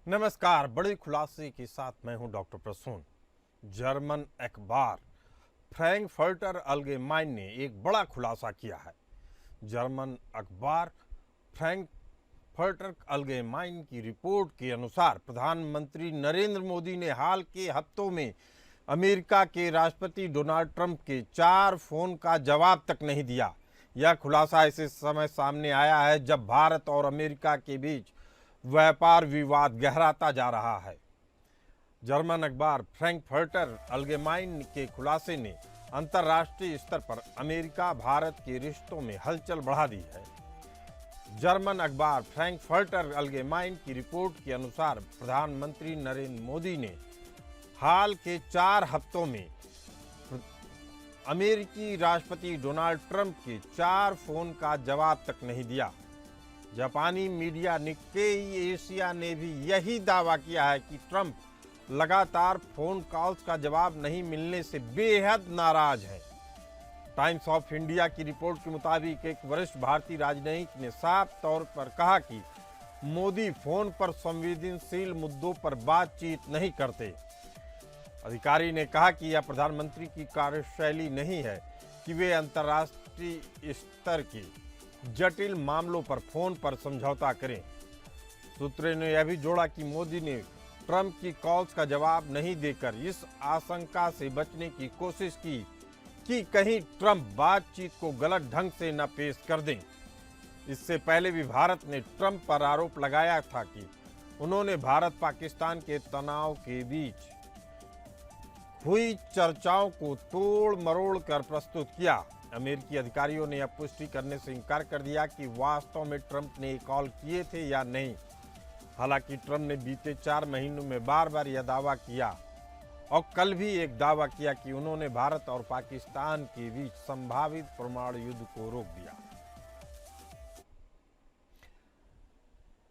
नमस्कार। बड़े खुलासे के साथ मैं हूं डॉक्टर प्रसून। जर्मन अखबार फ्रैंकफर्टर अल्गेमाइन ने एक बड़ा खुलासा किया है। जर्मन अखबार फ्रैंकफर्टर अल्गेमाइन की रिपोर्ट के अनुसार प्रधानमंत्री नरेंद्र मोदी ने हाल के हफ्तों में अमेरिका के राष्ट्रपति डोनाल्ड ट्रंप के 4 फोन का जवाब तक नहीं दिया। यह खुलासा ऐसे समय सामने आया है जब भारत और अमेरिका के बीच व्यापार विवाद गहराता जा रहा है। जर्मन अखबार फ्रैंकफर्टर अल्गेमाइन के खुलासे ने अंतर्राष्ट्रीय स्तर पर अमेरिका भारत के रिश्तों में हलचल बढ़ा दी है। जर्मन अखबार फ्रैंकफर्टर अल्गेमाइन की रिपोर्ट के अनुसार प्रधानमंत्री नरेंद्र मोदी ने हाल के 4 हफ्तों में अमेरिकी राष्ट्रपति डोनाल्ड ट्रंप के 4 फोन का जवाब तक नहीं दिया। जापानी मीडिया निक्केई एशिया ने भी यही दावा किया है कि ट्रंप लगातार फोन कॉल्स का जवाब नहीं मिलने से बेहद नाराज हैं। टाइम्स ऑफ इंडिया की रिपोर्ट के मुताबिक एक वरिष्ठ भारतीय राजनयिक ने साफ तौर पर कहा कि मोदी फोन पर संवेदनशील मुद्दों पर बातचीत नहीं करते। अधिकारी ने कहा कि यह प्रधानमंत्री की कार्यशैली नहीं है कि वे अंतर्राष्ट्रीय स्तर के जटिल मामलों पर फोन पर समझौता करें। सूत्रों ने यह भी जोड़ा कि मोदी ने ट्रंप की कॉल्स का जवाब नहीं देकर इस आशंका से बचने की कोशिश की कि कहीं ट्रंप बातचीत को गलत ढंग से न पेश कर दें। इससे पहले भी भारत ने ट्रंप पर आरोप लगाया था कि उन्होंने भारत पाकिस्तान के तनाव के बीच हुई चर्चाओं को तोड़ मरोड़ कर प्रस्तुत किया। अमेरिकी अधिकारियों ने यह पुष्टि करने से इनकार कर दिया कि वास्तव में ट्रंप ने कॉल किए थे या नहीं। हालांकि ट्रंप ने बीते 4 महीनों में बार बार यह दावा किया और कल भी एक दावा किया कि उन्होंने भारत और पाकिस्तान के बीच संभावित परमाणु युद्ध को रोक दिया।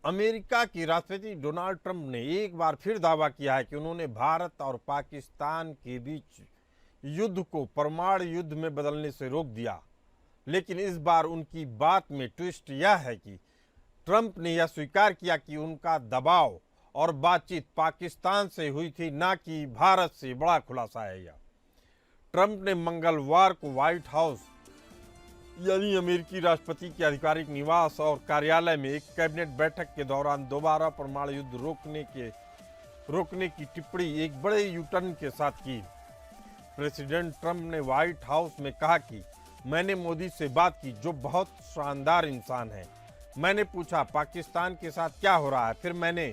अमेरिका के राष्ट्रपति डोनाल्ड ट्रंप ने एक बार फिर दावा किया है कि उन्होंने भारत और पाकिस्तान के बीच युद्ध को परमाणु युद्ध में बदलने से रोक दिया। लेकिन इस बार उनकी बात में ट्विस्ट यह है कि ट्रंप ने यह स्वीकार किया कि उनका दबाव और बातचीत पाकिस्तान से हुई थी, ना कि भारत से। बड़ा खुलासा है यह। ट्रंप ने मंगलवार को व्हाइट हाउस यानी अमेरिकी राष्ट्रपति के आधिकारिक निवास और कार्यालय में एक कैबिनेट बैठक के दौरान दोबारा परमाणु युद्ध रोकने की टिप्पणी एक बड़े यूटर्न के साथ की। प्रेसिडेंट ट्रंप ने व्हाइट हाउस में कहा कि मैंने मोदी से बात की, जो बहुत शानदार इंसान है। मैंने पूछा पाकिस्तान के साथ क्या हो रहा है। फिर मैंने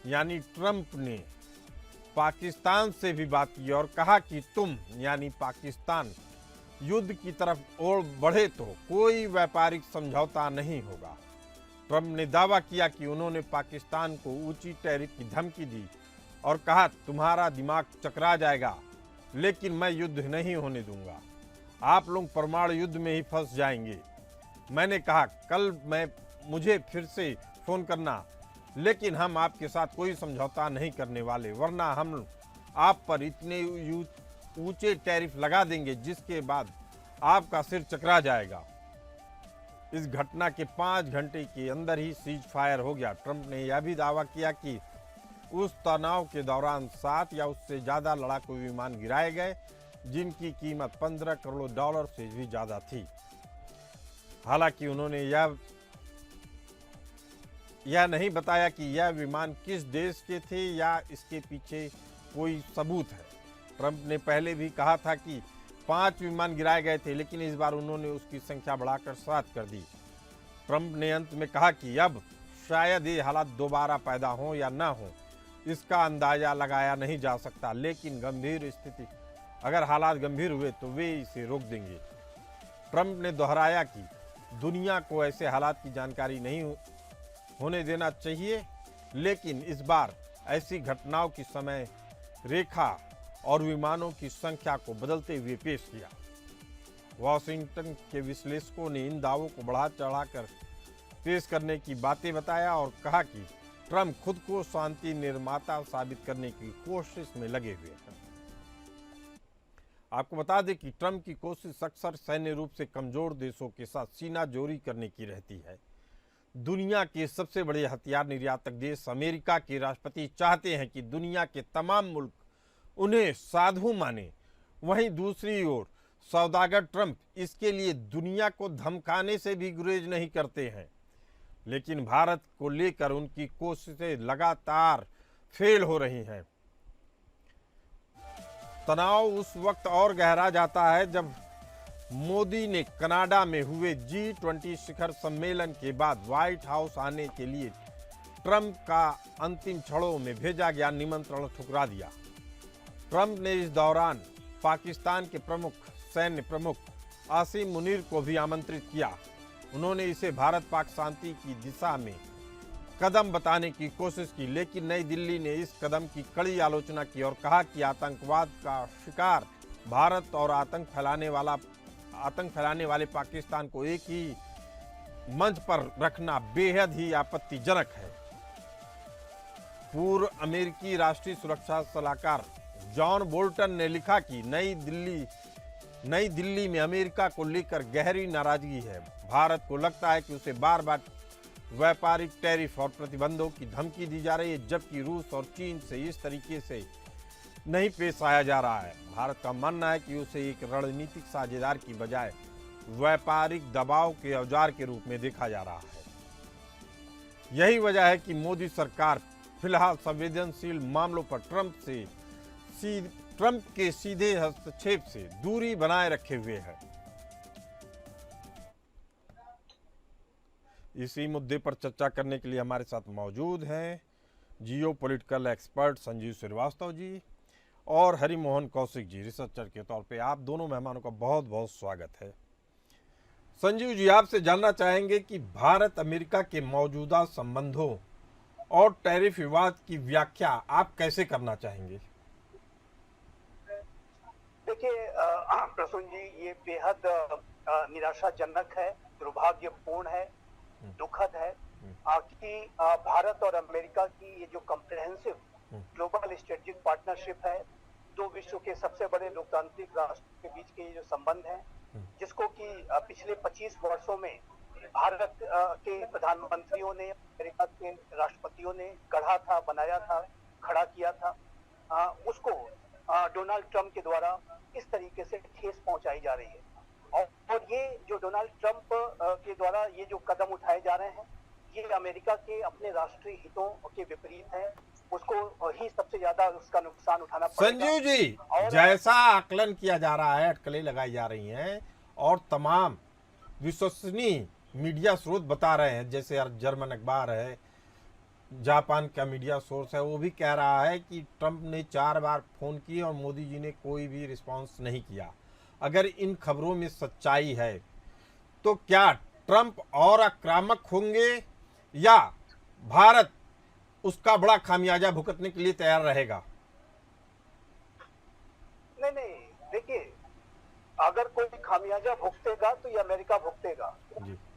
यानी ट्रंप ने पाकिस्तान से भी बात की और कहा कि तुम यानी पाकिस्तान युद्ध की तरफ और बढ़े तो कोई व्यापारिक समझौता नहीं होगा। ट्रंप ने दावा किया कि उन्होंने पाकिस्तान को ऊंची टैरिफ की धमकी दी और कहा मुझे दिमाग चकरा जाएगा, लेकिन मैं युद्ध नहीं होने दूंगा। आप लोग परमाणु युद्ध में ही फंस जाएंगे। मैंने कहा कल मुझे फिर से फोन करना, लेकिन हम आपके साथ कोई समझौता नहीं करने वाले, वरना हम आप पर इतने ऊंचे टैरिफ लगा देंगे जिसके बाद आपका सिर चकरा जाएगा। इस घटना के 5 घंटे के अंदर ही सीज फायर हो गया। ट्रंप ने यह भी दावा किया कि उस तनाव के दौरान 7 या उससे ज्यादा लड़ाकू विमान गिराए गए, जिनकी कीमत $15 करोड़ से भी ज्यादा थी। हालांकि उन्होंने यह नहीं बताया कि यह विमान किस देश के थे या इसके पीछे कोई सबूत है। ट्रंप ने पहले भी कहा था कि 5 विमान गिराए गए थे, लेकिन इस बार उन्होंने उसकी संख्या बढ़ाकर 7 कर दी। ट्रंप ने अंत में कहा कि अब शायद ये हालात दोबारा पैदा हों या ना हो, इसका अंदाजा लगाया नहीं जा सकता, लेकिन अगर हालात गंभीर हुए तो वे इसे रोक देंगे। ट्रंप ने दोहराया कि दुनिया को ऐसे हालात की जानकारी नहीं होने देना चाहिए, लेकिन इस बार ऐसी घटनाओं की समय रेखा और विमानों की संख्या को बदलते हुए पेश किया। वॉशिंगटन के विश्लेषकों ने इन दावों को बढ़ा चढ़ाकर पेश करने की बातें बताया और कहा कि ट्रंप खुद को शांति निर्माता साबित करने की कोशिश में लगे हुए हैं। आपको बता दें कि ट्रंप की कोशिश अक्सर सैन्य रूप से कमजोर देशों के साथ सीना जोरी करने की रहती है, दुनिया के सबसे बड़े हथियार निर्यातक देश अमेरिका के राष्ट्रपति चाहते हैं कि दुनिया के तमाम मुल्क उन्हें साधु माने, वहीं दूसरी ओर सौदागर ट्रंप इसके लिए दुनिया को धमकाने से भी गुरेज नहीं करते हैं। लेकिन भारत को लेकर उनकी कोशिशें लगातार फेल हो रही हैं। तनाव उस वक्त और गहरा जाता है जब मोदी ने कनाडा में हुए G20 शिखर सम्मेलन के बाद व्हाइट हाउस आने के लिए ट्रंप का अंतिम क्षणों में भेजा गया निमंत्रण ठुकरा दिया। ट्रंप ने इस दौरान पाकिस्तान के प्रमुख सैन्य प्रमुख आसिम मुनीर को भी आमंत्रित किया। उन्होंने इसे भारत पाक शांति की दिशा में कदम बताने की कोशिश की, लेकिन नई दिल्ली ने इस कदम की कड़ी आलोचना की और कहा कि आतंकवाद का शिकार भारत और आतंक फैलाने वाले पाकिस्तान को एक ही मंच पर रखना बेहद ही आपत्तिजनक है। पूर्व अमेरिकी राष्ट्रीय सुरक्षा सलाहकार जॉन बोल्टन ने लिखा कि नई दिल्ली में अमेरिका को लेकर गहरी नाराजगी है। भारत को लगता है कि उसे बार बार व्यापारिक टैरिफ और प्रतिबंधों की धमकी दी जा रही है, जबकि रूस और चीन से इस तरीके से नहीं पेश आया जा रहा है। भारत का मानना है कि उसे एक रणनीतिक साझेदार की बजाय व्यापारिक दबाव के औजार के रूप में देखा जा रहा है। यही वजह है कि मोदी सरकार फिलहाल संवेदनशील मामलों पर ट्रंप के सीधे हस्तक्षेप से दूरी बनाए रखे हुए है। इसी मुद्दे पर चर्चा करने के लिए हमारे साथ मौजूद हैं geopolitical expert Sanjeev Shrivastava ji और हरिमोहन कौशिक जी, रिसर्चर के तौर पे। आप दोनों मेहमानों का बहुत बहुत स्वागत है। संजीव जी, आपसे जानना चाहेंगे कि भारत अमेरिका के मौजूदा संबंधों और टैरिफ विवाद की व्याख्या आप कैसे करना चाहेंगे? देखिए प्रसून जी, ये बेहद निराशाजनक है, दुर्भाग्यपूर्ण है, दुखद है कि भारत और अमेरिका की ये जो कॉम्प्रिहेंसिव ग्लोबल स्ट्रेटेजिक पार्टनरशिप है, दो विश्व के सबसे बड़े लोकतांत्रिक राष्ट्र के बीच के ये जो संबंध है, जिसको कि पिछले 25 वर्षों में भारत के प्रधानमंत्रियों ने, अमेरिका के राष्ट्रपतियों ने गढ़ा था, बनाया था, खड़ा किया था, उसको डोनाल्ड ट्रंप के द्वारा इस तरीके से ठेस पहुंचाई जा रही है। और ये जो डोनाल्ड ट्रंप के द्वारा ये जो कदम उठाए जा रहे हैं, ये अमेरिका के अपने राष्ट्रीय हितों के विपरीत है। उसको ही सबसे ज्यादा उसका नुकसान उठाना पड़ेगा। संजीव जी, जैसा आकलन किया जा रहा है, अटकलें लगाई जा रही हैं और तमाम विश्वसनीय मीडिया स्रोत बता रहे हैं, जैसे जर्मन अखबार है, जापान का मीडिया सोर्स है, वो भी कह रहा है कि ट्रंप ने 4 बार फोन किए और मोदी जी ने कोई भी रिस्पांस नहीं किया। अगर इन खबरों में सच्चाई है तो क्या ट्रंप और आक्रामक होंगे या भारत उसका बड़ा खामियाजा भुगतने के लिए तैयार रहेगा? नहीं, देखिए, अगर कोई खामियाजा भुगतेगा तो ये अमेरिका भुगतेगा,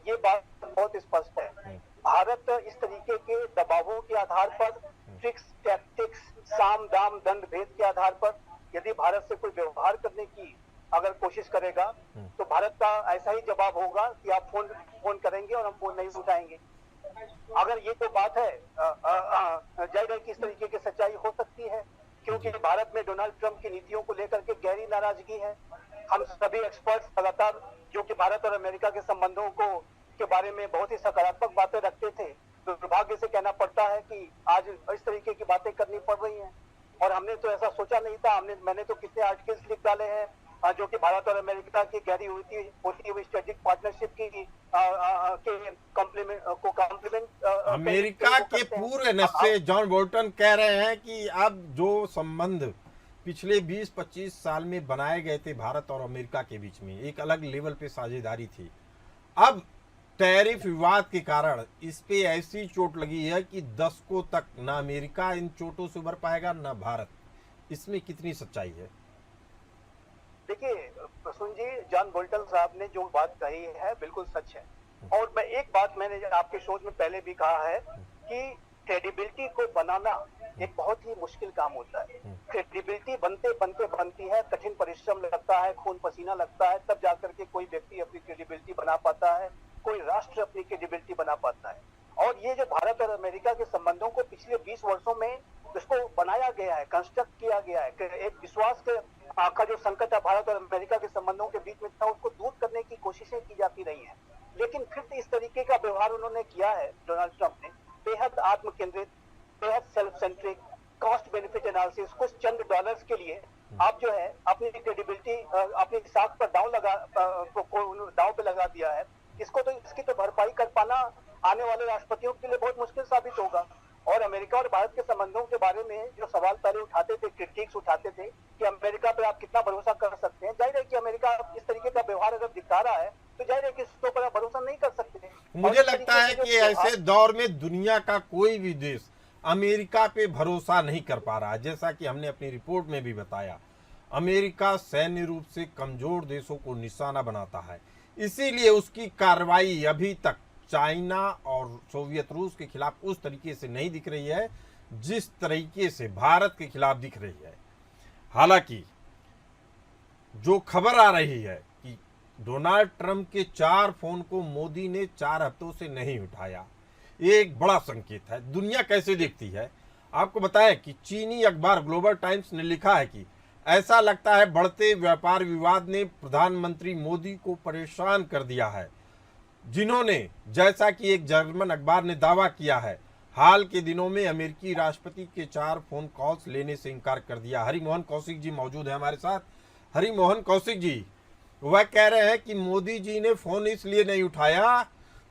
ये बात बहुत स्पष्ट है। भारत इस तरीके के दबावों के आधार पर, ट्रिक्स, टैक्टिक्स, साम दाम दंड भेद के आधार पर यदि भारत से कोई व्यवहार करने की अगर कोशिश करेगा तो भारत का ऐसा ही जवाब होगा कि आप फोन करेंगे और हम फोन नहीं उठाएंगे। अगर ये तो बात है, जाहिर है कि इस तरीके की सच्चाई हो सकती है, क्योंकि भारत में डोनाल्ड ट्रंप की नीतियों को लेकर के गहरी नाराजगी है। हम सभी एक्सपर्ट्स लगातार जो कि भारत और अमेरिका के संबंधों के बारे में बहुत ही सकारात्मक बातें रखते थे, तो दुर्भाग्य से कहना पड़ता है कि आज इस तरीके की बातें करनी पड़ रही हैं। और हमने तो ऐसा सोचा नहीं था। मैंने तो कितने आर्टिकल्स लिख डाले हैं जो कि भारत और अमेरिका की गहरी होती हुई स्ट्रेटेजिक पार्टनरशिप की कॉम्प्लीमेंट अमेरिका के पूर्व एनएसए जॉन बोल्टन कह रहे हैं कि अब जो संबंध पिछले 20-25 साल में बनाए गए थे भारत और अमेरिका के बीच में, एक अलग लेवल पे साझेदारी थी, अब टैरिफ विवाद के कारण इस पे ऐसी चोट लगी है कि दशकों तक ना अमेरिका इन चोटों से उबर पाएगा ना भारत। इसमें कितनी सच्चाई है? देखिए प्रसून जी, जॉन बोल्टन साहब ने जो बात कही है बिल्कुल सच है। और मैं एक बात मैंने आपके शो में पहले भी कहा है कि क्रेडिबिलिटी को बनाना एक बहुत ही मुश्किल काम होता है। क्रेडिबिलिटी बनती है, कठिन परिश्रम लगता है, खून पसीना लगता है, तब जाकर के कोई व्यक्ति अपनी क्रेडिबिलिटी बना पाता है, कोई राष्ट्र अपनी क्रेडिबिलिटी बना पाता है। और अमेरिका के संबंधों को पिछले 20 वर्षों में इसको बनाया गया है, कंस्ट्रक्ट किया गया है। एक विश्वास के का जो संकट है भारत और अमेरिका के संबंधों के बीच में था, उसको दूर करने की कोशिशें की जाती रही हैं। लेकिन फिर इस तरीके का व्यवहार उन्होंने किया है डोनाल्ड ट्रंप ने, बेहद आत्म केंद्रित, बेहद self centric, cost benefit analysis, कुछ चंद डॉलर्स के लिए आप जो है अपनी क्रेडिबिलिटी, अपनी साख पर दांव पे लगा दिया है। इसकी तो भरपाई कर पाना आने वाले राष्ट्रपतियों के लिए बहुत मुश्किल साबित होगा। और अमेरिका और भारत के संबंधों के बारे में जो सवाल पहले उठाते थे, क्रिटिक्स उठाते थे कि अमेरिका पे आप कितना भरोसा कर सकते हैं, जाहिर है कि अमेरिका इस तरीके का व्यवहार अगर दिखा रहा है तो जाहिर है कि इसके ऊपर आप भरोसा नहीं कर सकते। मुझे लगता है कि ऐसे दौर में दुनिया का कोई भी देश अमेरिका पे भरोसा नहीं कर पा रहा है। जैसा कि हमने अपनी रिपोर्ट में भी बताया, अमेरिका सैन्य रूप से कमजोर देशों को निशाना बनाता है, इसीलिए उसकी कार्रवाई अभी तक चाइना और सोवियत रूस के खिलाफ उस तरीके से नहीं दिख रही है जिस तरीके से भारत के खिलाफ दिख रही है। हालांकि जो खबर आ रही है कि डोनाल्ड ट्रंप के 4 फोन को मोदी ने 4 हफ्तों से नहीं उठाया, ये एक बड़ा संकेत है। दुनिया कैसे देखती है, आपको बताया कि चीनी अखबार ग्लोबल टाइम्स ने लिखा है कि ऐसा लगता है बढ़ते व्यापार विवाद ने प्रधानमंत्री मोदी को परेशान कर दिया है, जिन्होंने, जैसा कि एक जर्मन अखबार ने दावा किया है, हाल के दिनों में अमेरिकी राष्ट्रपति के 4 फोन कॉल्स लेने से इनकार कर दिया। हरिमोहन कौशिक जी मौजूद है हमारे साथ। हरिमोहन कौशिक जी, वह कह रहे हैं कि मोदी जी ने फोन इसलिए नहीं उठाया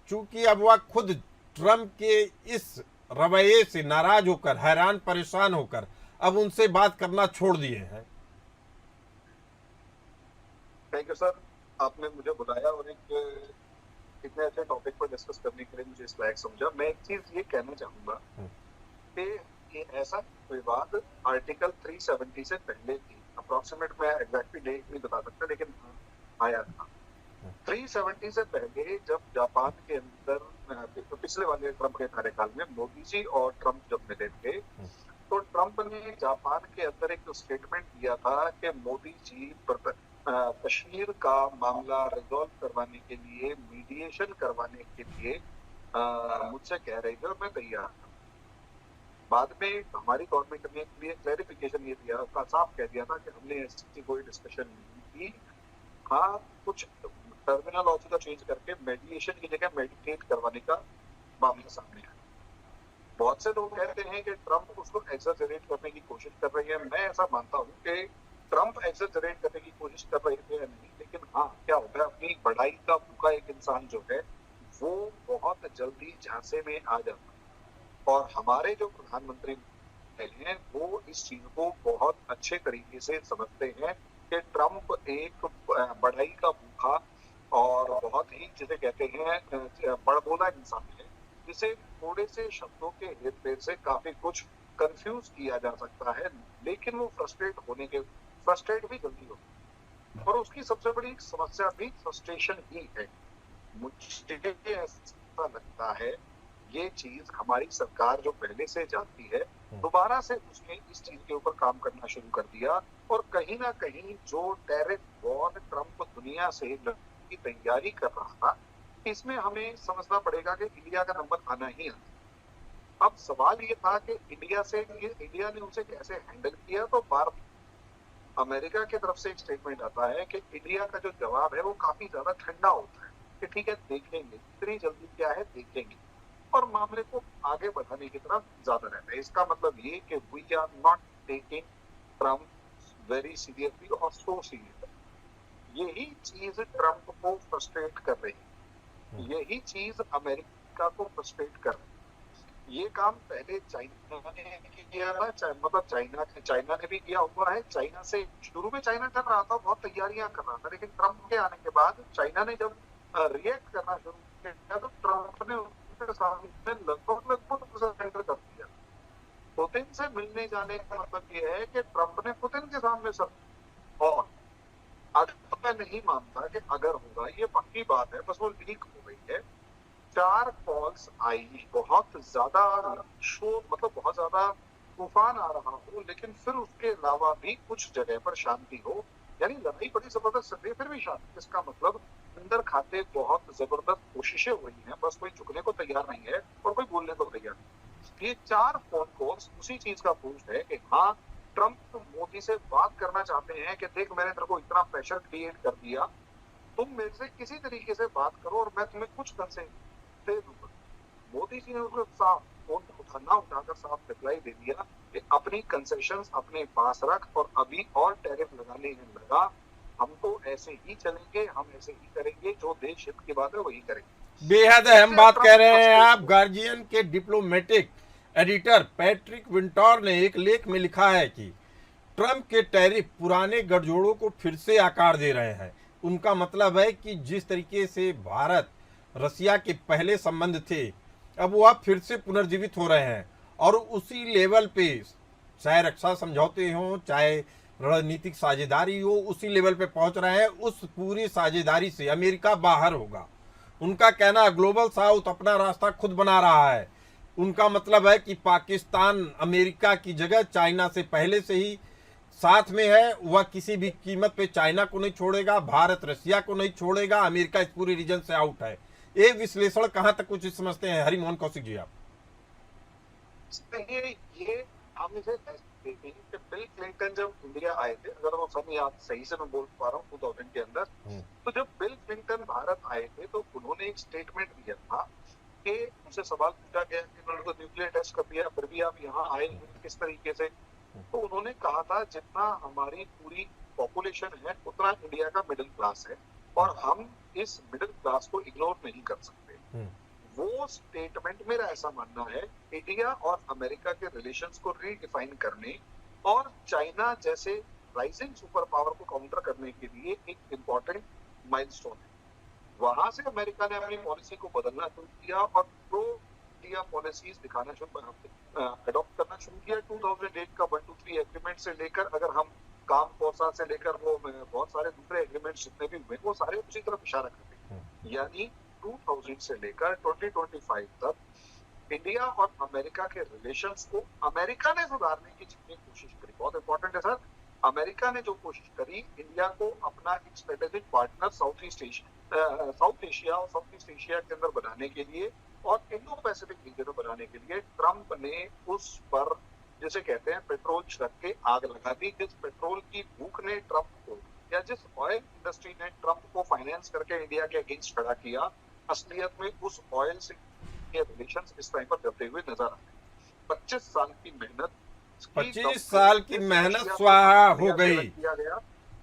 चूंकि अब वह खुद ट्रंप के इस रवैये से नाराज होकर, हैरान परेशान होकर अब उनसे बात करना छोड़ दिए हैं। थैंक यू सर, आपने मुझे बुलाया और एक इतने अच्छे टॉपिक पर डिस्कस करने के लिए मुझे इस लायक समझा। मैं एक चीज ये कहना चाहूंगा कि ये ऐसा विवाद आर्टिकल 370 से पहले थी। अप्रोक्सीमेट मैं एग्जैक्टली डेट नहीं बता सकता, लेकिन आया था 370 से पहले। जब जापान के अंदर पिछले वाले ट्रंप के कार्यकाल में मोदी जी और ट्रंप जब मिले थे, तो ट्रंप ने जापान के अंदर एक स्टेटमेंट दिया था कि मोदी जी कश्मीर का मामला रिजॉल्व करवाने के लिए, मीडिएशन करवाने के लिए मुझसे कह रहे थे और मैं तैयार था। बाद में हमारी गवर्नमेंट ने क्लैरिफिकेशन ये दिया, साफ कह दिया था कि हमने ऐसी कोई डिस्कशन नहीं की। हाँ, कुछ टर्मिनोलॉजी का चेंज करके मेडिएशन की जगह मेडिटेट करवाने का मामला सामने आया। बहुत से लोग कहते हैं कि ट्रंप उसको एक्सजरेट करने की कोशिश कर रही है। मैं ऐसा मानता हूँ कि ट्रंप एक्सजरेट करने की कोशिश कर रहे थे या नहीं, लेकिन हाँ, क्या होता है, अपनी बढ़ाई का भूखा एक इंसान जो है वो बहुत जल्दी झांसे में आ जाता है। और हमारे जो प्रधानमंत्री हैं वो इस चीज को बहुत अच्छे तरीके से समझते हैं कि ट्रंप एक बढ़ाई का भूखा और बहुत ही, जिसे कहते हैं, बड़बोला इंसान है, जिसे थोड़े से शब्दों के हेरफेर से काफी कुछ कंफ्यूज किया जा सकता है। लेकिन वो फ्रस्ट्रेट भी जल्दी होती है और उसकी सबसे बड़ी समस्या भी फ्रस्ट्रेशन ही है। मुझे ऐसा लगता है ये चीज हमारी सरकार जो पहले से जानती है, दोबारा से उसने इस चीज के ऊपर काम करना शुरू कर दिया। और कहीं ना कहीं जो टैरिफ वॉर ट्रंप दुनिया से की तैयारी कर रहा था, इसमें हमें समझना पड़ेगा कि इंडिया का नंबर आना ही आता। अब सवाल ये था कि इंडिया ने उसे कैसे हैंडल किया। तो बार अमेरिका की तरफ से एक स्टेटमेंट आता है कि इंडिया का जो जवाब है वो काफी ज्यादा ठंडा होता है कि ठीक है, देखेंगे, इतनी जल्दी क्या है, देखेंगे, और मामले को आगे बढ़ाने की तरफ ज्यादा रहता है। इसका मतलब ये कि we are not taking Trump very seriously और सो सीरियसली। यही चीज ट्रम्प को फ्रस्ट्रेट कर रही है, यही चीज अमेरिका को फ्रस्ट्रेट कर रही है। ये काम पहले चाइना ने किया था, मतलब चाइना ने भी किया हुआ है। चाइना से शुरू में चाइना कर रहा था, बहुत तैयारियां कर रहा था, लेकिन ट्रंप के आने के बाद चाइना ने जब रिएक्ट करना शुरू किया तो ट्रंप ने उसके सामने लगभग सरेंडर कर दिया। पुतिन से मिलने जाने का मतलब ये है कि ट्रंप ने पुतिन के सामने सर, और अगर मैं नहीं मानता कि अगर होगा, ये पक्की बात है, बस वो लीक हो गई है। 4 कॉल्स आई, बहुत ज्यादा शोर, मतलब बहुत ज्यादा तूफान आ रहा हो, लेकिन फिर उसके अलावा भी कुछ जगह पर शांति हो, यानी लड़ाई बड़ी जबरदस्त चल रही है फिर भी शांति। इसका मतलब अंदर खाते बहुत जबरदस्त कोशिशें हुई हैं, बस कोई झुकने को तैयार नहीं है और कोई बोलने को तैयार नहीं। ये 4 फोन कॉल्स उसी चीज का प्रूफ है कि हाँ, ट्रंप मोदी से बात करना चाहते हैं कि देख मैंने तेरे को इतना प्रेशर क्रिएट कर दिया, तुम मेरे से किसी तरीके से बात करो और मैं तुम्हें कुछ कंसेशन दे दूंगा। मोदी जी ने उसको साफ फोन उठाना उठाकर साफ रिप्लाई दे दिया कि अपनी कंसेशंस अपने पास रख और अभी और टैरिफ लगाने में लगा, हम तो ऐसे ही चलेंगे, हम ऐसे ही करेंगे, जो देश हित की बात है वही करेंगे। बेहद अहम बात कह रहे हैं आप। गार्जियन के डिप्लोमेटिक एडिटर पैट्रिक विंटोर ने एक लेख में लिखा है कि ट्रंप के टैरिफ पुराने गठजोड़ों को फिर से आकार दे रहे हैं। उनका मतलब है कि जिस तरीके से भारत रसिया के पहले संबंध थे, अब वह फिर से पुनर्जीवित हो रहे हैं और उसी लेवल पे, चाहे रक्षा समझौते हो चाहे रणनीतिक साझेदारी हो, उसी लेवल पे पहुंच रहे हैं। उस पूरी साझेदारी से अमेरिका बाहर होगा। उनका कहना ग्लोबल साउथ अपना रास्ता खुद बना रहा है। उनका मतलब है कि पाकिस्तान अमेरिका की जगह चाइना से पहले से ही साथ में है। वह किसी भी कीमत पे चाइना को नहीं छोड़ेगा, भारत रसिया को नहीं छोड़ेगा, अमेरिका इस पूरे रीजन से आउट है। ये विश्लेषण कहां तक कुछ समझते हैं हरिमोहन कौशिक जी आप? ये हम इसे कि बिल क्लिंटन जब इंडिया आए थे, अगर वो सन याद सही से मैं बोल पा रहा हूँ 2000 के अंदर, तो जब बिल क्लिंटन भारत आए थे तो उन्होंने एक स्टेटमेंट दिया था कि उनसे सवाल पूछा गया कि उन्होंने तो न्यूक्लियर टेस्ट कर दिया, फिर भी आप यहाँ आए किस तरीके से? तो उन्होंने कहा था जितना हमारी पूरी पॉपुलेशन है उतना इंडिया का मिडिल क्लास है और हम इस मिडिल क्लास को इग्नोर नहीं कर सकते। वो स्टेटमेंट, मेरा ऐसा मानना है, इंडिया और अमेरिका के रिलेशंस को रीडिफाइन करने और चाइना जैसे राइजिंग सुपर पावर को काउंटर करने के लिए एक इम्पोर्टेंट माइलस्टोन है। वहां से अमेरिका ने अपनी पॉलिसी को बदलना शुरू किया और प्रो इंडिया पॉलिसीज दिखाना शुरू अडॉप्ट करना शुरू किया। 2008 का 123 एग्रीमेंट से लेकर, अगर हम काम फोर्सा से लेकर वो बहुत सारे दूसरे एग्रीमेंट जितने भी हुए वो सारे उसी तरफ इशारा करते हैं। यानी 2000 से लेकर 2025 तक इंडिया और अमेरिका के रिलेशंस को अमेरिका ने सुधारने की जितनी कोशिश करी, बहुत इंपॉर्टेंट है सर, अमेरिका ने जो कोशिश करी इंडिया को अपना एक स्ट्रेटेजिक पार्टनर साउथ एशिया और साउथ ईस्ट एशिया के अंदर बनाने के लिए और इंडो पैसिफिक रीजन में बनाने के लिए ट्रंप ने उस पर, जिसे कहते हैं, पेट्रोल छिड़क के आग लगा दी। जिस पेट्रोल की भूख ने ट्रंप को, या जिस ऑयल इंडस्ट्री ने ट्रंप को फाइनेंस करके इंडिया के अगेंस्ट खड़ा किया, असलियत में उस ऑयल से के रिलेशंस इस टाइम पर जमते हुए नजर आते हैं। 25 साल की मेहनत, 25 साल की मेहनत स्वाहा हो गई।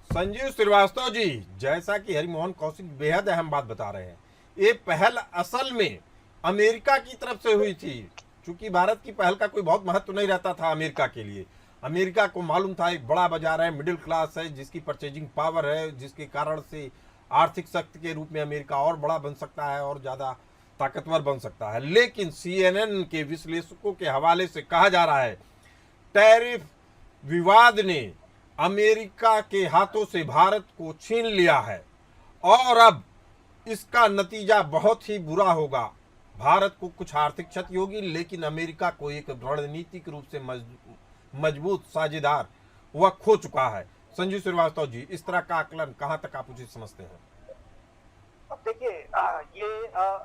संजीव श्रीवास्तव जी, जैसा कि हरिमोहन कौशिक बेहद अहम बात बता रहे हैं, ये पहल असल में अमेरिका की तरफ से हुई थी। चूंकि भारत की पहल का कोई बहुत महत्व नहीं रहता था अमेरिका के लिए। अमेरिका को मालूम था एक बड़ा बाजार है, मिडिल क्लास है, जिसकी परचेजिंग पावर है, जिसके कारण से आर्थिक शक्ति के रूप में अमेरिका और बड़ा बन सकता है और ज्यादा ताकतवर बन सकता है। लेकिन CNN के विश्लेषकों के हवाले से कहा जा रहा है टैरिफ विवाद ने अमेरिका के हाथों से भारत को छीन लिया है और अब इसका नतीजा बहुत ही बुरा होगा। भारत को कुछ आर्थिक क्षति होगी, लेकिन अमेरिका को एक रणनीतिक रूप से मजबूत साझेदार वह खो चुका है। संजीव श्रीवास्तव जी, इस तरह का आकलन कहां तक आप उचित समझते हैं? अब देखिए, ये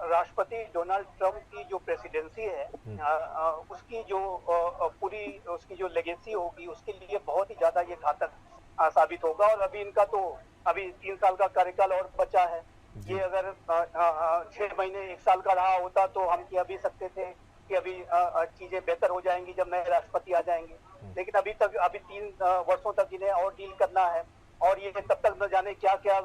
राष्ट्रपति डोनाल्ड ट्रंप की जो प्रेसिडेंसी है, उसकी जो पूरी उसकी जो लेगेसी होगी, उसके लिए बहुत ही ज्यादा ये घातक साबित होगा। और अभी इनका तो अभी 3 साल का कार्यकाल और बचा है। ये अगर 6 महीने 1 साल का रहा होता तो हम कह भी सकते थे कि अभी चीजें बेहतर हो जाएंगी जब नए राष्ट्रपति आ जाएंगे। लेकिन अभी 3 वर्षों तक इन्हें और डील करना है और ये तब तक न जाने क्या क्या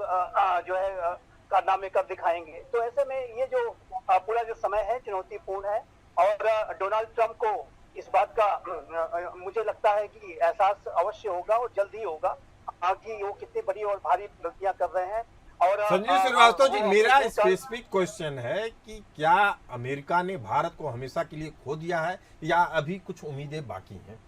जो है कारनामे कर दिखाएंगे। तो ऐसे में ये जो पूरा जो समय है चुनौतीपूर्ण है और डोनाल्ड ट्रंप को इस बात का मुझे लगता है कि एहसास अवश्य होगा और जल्द ही होगा कि वो कितनी बड़ी और भारी गलतियां कर रहे हैं। और संजीव श्रीवास्तव जी, मेरा स्पेसिफिक क्वेश्चन है कि क्या अमेरिका ने भारत को हमेशा के लिए खो दिया है या अभी कुछ उम्मीदें बाकी हैं?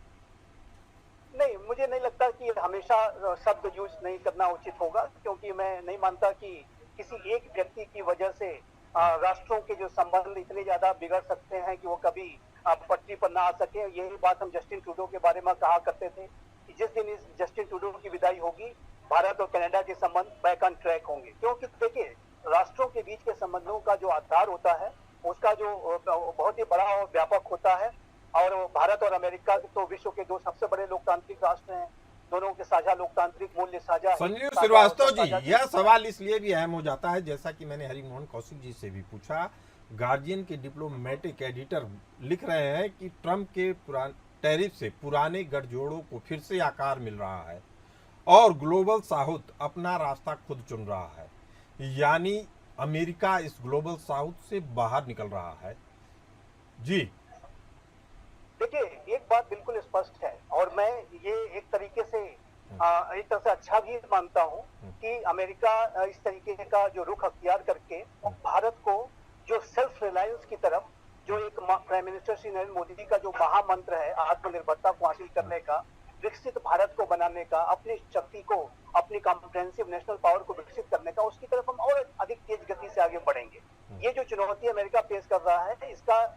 नहीं, मुझे नहीं लगता कि हमेशा शब्द यूज नहीं करना उचित होगा, क्योंकि मैं नहीं मानता कि किसी एक व्यक्ति की वजह से राष्ट्रों के जो संबंध इतने ज्यादा बिगड़ सकते हैं कि वो कभी पटरी पर ना आ सके। यही बात हम जस्टिन ट्रूडो के बारे में कहा करते थे कि जिस दिन इस जस्टिन ट्रूडो की विदाई होगी, भारत और कनाडा के संबंध बैक ऑन ट्रैक होंगे। क्योंकि देखिए, राष्ट्रों के बीच के संबंधों का जो आधार होता है उसका जो बहुत ही बड़ा और व्यापक होता है। और भारत और अमेरिका तो विश्व के दो सबसे बड़े लोकतांत्रिक राष्ट्र हैं, दोनों के साझा लोकतांत्रिक मूल्य साझा। संजीव श्रीवास्तव जी, यह सवाल इसलिए भी अहम हो जाता है, जैसा कि मैंने हरिमोहन कौशिक जी से भी पूछा, गार्जियन के डिप्लोमेटिक एडिटर लिख रहे हैं कि ट्रंप के टैरिफ से पुराने गठजोड़ों को फिर से आकार मिल रहा है और ग्लोबल साउथ अपना रास्ता खुद चुन रहा है, यानी अमेरिका इस ग्लोबल साउथ से बाहर निकल रहा है। जी देखिए, एक बात बिल्कुल स्पष्ट है और मैं ये एक तरह से अच्छा भी मानता हूँ कि अमेरिका इस तरीके का जो रुख अख्तियार करके भारत को जो सेल्फ रिलायंस की तरफ, जो एक प्राइम मिनिस्टर श्री नरेंद्र मोदी का जो महामंत्र है आत्मनिर्भरता को हासिल करने का, विकसित भारत को बनाने का, अपनी शक्ति को, अपनी कॉम्प्रिहेंसिव नेशनल पावर को विकसित करने का, उसकी तरफ हम और अधिक तेज गति से आगे बढ़ेंगे। ये जो चुनौती अमेरिका पेश कर रहा है,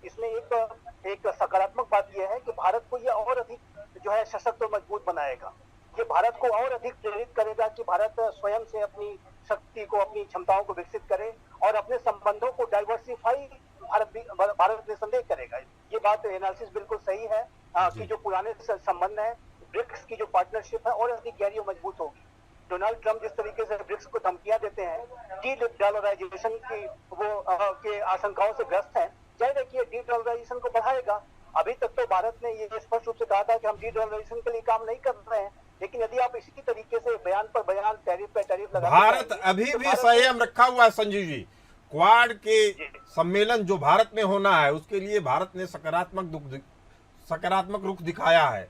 इसमें एक सकारात्मक बात यह है कि भारत को यह और अधिक जो है सशक्त और मजबूत बनाएगा। ये भारत को और अधिक प्रेरित करेगा कि भारत स्वयं से अपनी शक्ति को, अपनी क्षमताओं को विकसित करे और अपने संबंधों को डाइवर्सिफाई भारत निसंदेह करेगा। ये बात एनालिसिस बिल्कुल सही है कि जो पुराने संबंध है, ब्रिक्स की जो पार्टनरशिप है और अधिक गहरी और मजबूत होगी। डोनाल्ड ट्रंप जिस तरीके से ब्रिक्स को धमकियां देते हैं, डी डॉलराइजेशन की के आशंकाओं से ग्रस्त हैं, जाहिर है कि ये डी डॉलराइजेशन को बढ़ाएगा। अभी तक तो भारत ने ये स्पष्ट रूप से कहा था कि हम डी डॉलराइजेशन के लिए काम नहीं कर रहे हैं, लेकिन यदि आप इसी तरीके से बयान पर बयान, टैरिफ पे टैरिफ लगा, भारत अभी भी संयम रखा हुआ है। संजीव जी, क्वाड के सम्मेलन जो भारत में होना है उसके लिए भारत ने सकारात्मक रुख दिखाया है।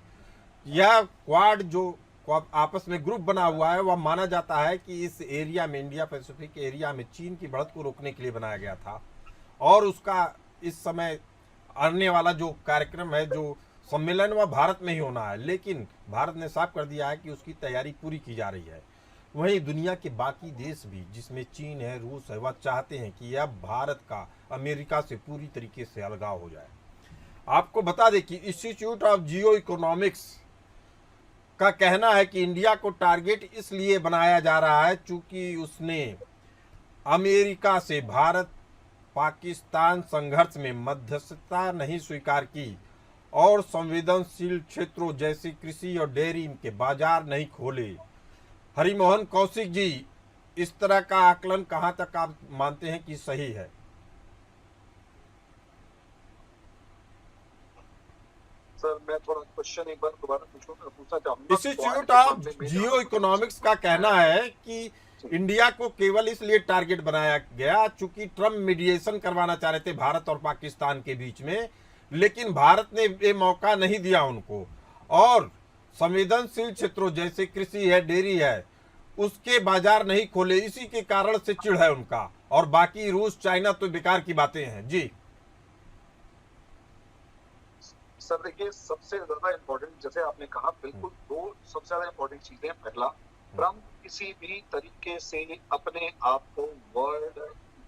यह क्वाड जो आपस में ग्रुप बना हुआ है, वह माना जाता है कि इस एरिया में, इंडिया पैसिफिक एरिया में चीन की बढ़त को रोकने के लिए बनाया गया था और उसका इस समय आने वाला जो कार्यक्रम है, जो सम्मेलन, वह भारत में ही होना है। लेकिन भारत ने साफ कर दिया है कि उसकी तैयारी पूरी की जा रही है। वहीं दुनिया के बाकी देश भी, जिसमें चीन है, रूस है, वह चाहते हैं कि यह भारत का अमेरिका से पूरी तरीके से अलगाव हो जाए। आपको बता दें कि इंस्टीट्यूट ऑफ जियो इकोनॉमिक्स का कहना है कि इंडिया को टारगेट इसलिए बनाया जा रहा है चूंकि उसने अमेरिका से भारत पाकिस्तान संघर्ष में मध्यस्थता नहीं स्वीकार की और संवेदनशील क्षेत्रों जैसे कृषि और डेयरी के बाजार नहीं खोले। हरिमोहन कौशिक जी, इस तरह का आकलन कहां तक आप मानते हैं कि सही है? सर, मैं थोड़ा क्वेश्चन एक बार दोबारा पूछना चाहूंगा। इंस्टीट्यूट ऑफ जियो इकोनॉमिक्स का कहना है कि इंडिया को केवल इसलिए टारगेट बनाया गया चूंकि ट्रम्प मीडिएशन करवाना चाह रहे थे भारत और पाकिस्तान के बीच में, लेकिन भारत ने ये मौका नहीं दिया उनको और संवेदनशील क्षेत्रों जैसे कृषि है, डेयरी है, उसके बाजार नहीं खोले। इसी के कारण से चिढ़ है उनका, और बाकी रूस, चाइना तो बेकार की बातें हैं। जी सर, देखिए, सबसे ज्यादा इम्पोर्टेंट, जैसे आपने कहा, बिल्कुल दो सबसे ज्यादा इम्पोर्टेंट चीजें। पहला, ट्रम्प किसी भी तरीके से अपने आप को वर्ल्ड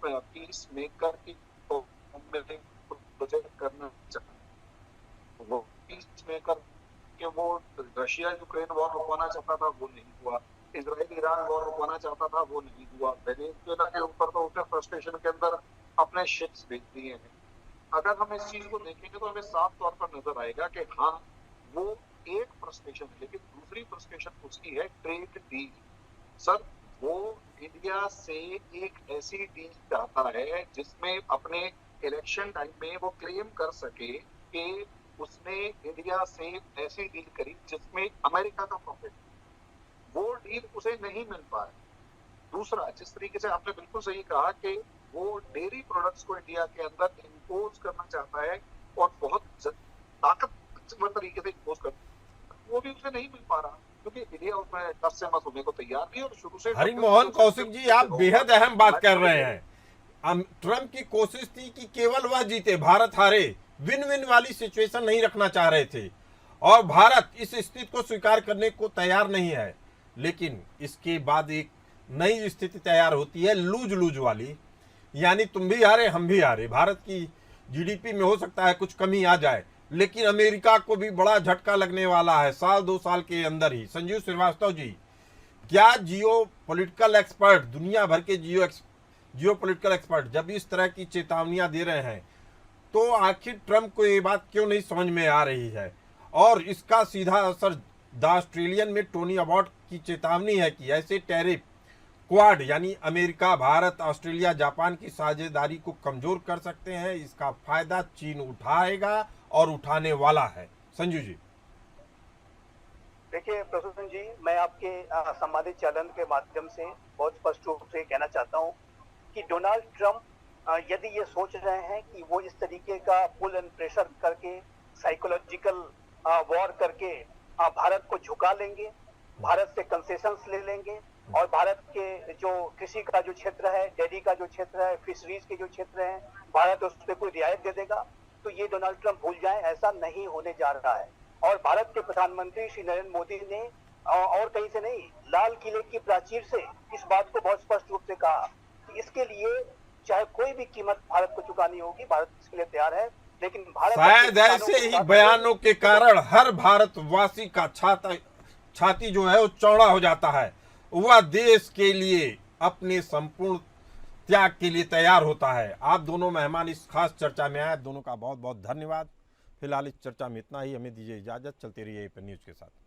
पीस मेकर की प्रोजेक्ट करना चाहता। वो पीस मेकर के वो रशिया यूक्रेन वॉर रुकवाना चाहता था, वो नहीं हुआ। इजराइल ईरान वॉर रुकवाना चाहता था, वो नहीं हुआ। वेनेजुएला के ऊपर तो उसने फ्रस्ट्रेशन के अंदर अपने शिप्स भेज दिए हैं। अगर हम इस चीज को देखेंगे तो हमें साफ तौर पर नजर आएगा कि हाँ, वो एक फ्रस्ट्रेशन है, लेकिन दूसरी फ्रस्ट्रेशन उसकी है ट्रेड डील। सर, वो इंडिया से एक ऐसी डील चाहता है जिसमें अपने इलेक्शन टाइम में वो क्लेम कर सके कि उसने इंडिया से ऐसी डील करी जिसमें अमेरिका का प्रॉफिट। वो डील उसे नहीं मिल पा रही। दूसरा, जिस तरीके से आपने बिल्कुल सही कहा कि वो डेयरी प्रोडक्ट्स को इंडिया के अंदर इम्पोज करना चाहता है और बहुत ताकतवर तरीके से इम्पोज करता है, वो भी उसे नहीं मिल पा रहा क्योंकि इंडिया उसमें टस से मस होने को तैयार नहीं। और शुरू से हरिमोहन कौशिक जी, आप बेहद अहम बात कर रहे हैं। ट्रम्प की कोशिश थी कि केवल वह जीते, भारत हारे। विन विन वाली सिचुएशन नहीं रखना चाह रहे थे और भारत इस स्थिति को स्वीकार करने को तैयार नहीं है। लेकिन इसके बाद एक नई स्थिति तैयार होती है, लूज लूज वाली, यानी तुम भी हारे, हम भी हारे। भारत की जीडीपी में हो सकता है कुछ कमी आ जाए, लेकिन अमेरिका को भी बड़ा झटका लगने वाला है 1-2 साल के अंदर ही। संजीव श्रीवास्तव जी, क्या जियो पॉलिटिकल एक्सपर्ट, दुनिया भर के जियो जियोपॉलिटिकल एक्सपर्ट जब इस तरह की चेतावनियां दे रहे हैं, तो आखिर ट्रंप को ये बात क्यों नहीं समझ में आ रही है? और इसका सीधा असर द ऑस्ट्रेलियन में टोनी अबॉट की चेतावनी है कि ऐसे टैरिफ क्वाड यानी अमेरिका, भारत, ऑस्ट्रेलिया, जापान की साझेदारी को कमजोर कर सकते हैं। इसका फायदा चीन उठाएगा और उठाने वाला है। संजू जी। देखिए प्रसून जी, मैं आपके संवादित चैनल के माध्यम से बहुत स्पष्ट रूप से कहना चाहता हूं कि डोनाल्ड ट्रंप यदि ये सोच रहे हैं कि वो इस तरीके का पुल एंड प्रेशर करके, साइकोलॉजिकल वॉर करके भारत को झुका लेंगे, भारत से कंसेशंस ले लेंगे और भारत के जो कृषि का जो क्षेत्र है, डेयरी का जो क्षेत्र है, फिशरीज के जो क्षेत्र है, भारत उस पर कोई रियायत दे देगा, तो ये डोनाल्ड ट्रंप भूल जाए, ऐसा नहीं होने जा रहा है। और भारत के प्रधानमंत्री श्री नरेंद्र मोदी ने और कहीं से नहीं, लाल किले की प्राचीर से इस बात को बहुत स्पष्ट रूप से कहा कि इसके लिए चाहे कोई भी कीमत भारत को चुकानी होगी, भारत इसके लिए तैयार है। लेकिन भारत शायद ऐसे ही बयानों के कारण हर भारतवासी का छाती जो है वो चौड़ा हो जाता है। वह देश के लिए अपने संपूर्ण त्याग के लिए तैयार होता है। आप दोनों मेहमान इस खास चर्चा में आए, दोनों का बहुत बहुत धन्यवाद। फिलहाल इस चर्चा में इतना ही। हमें दीजिए इजाजत। चलते रहिए एपीएन न्यूज के साथ।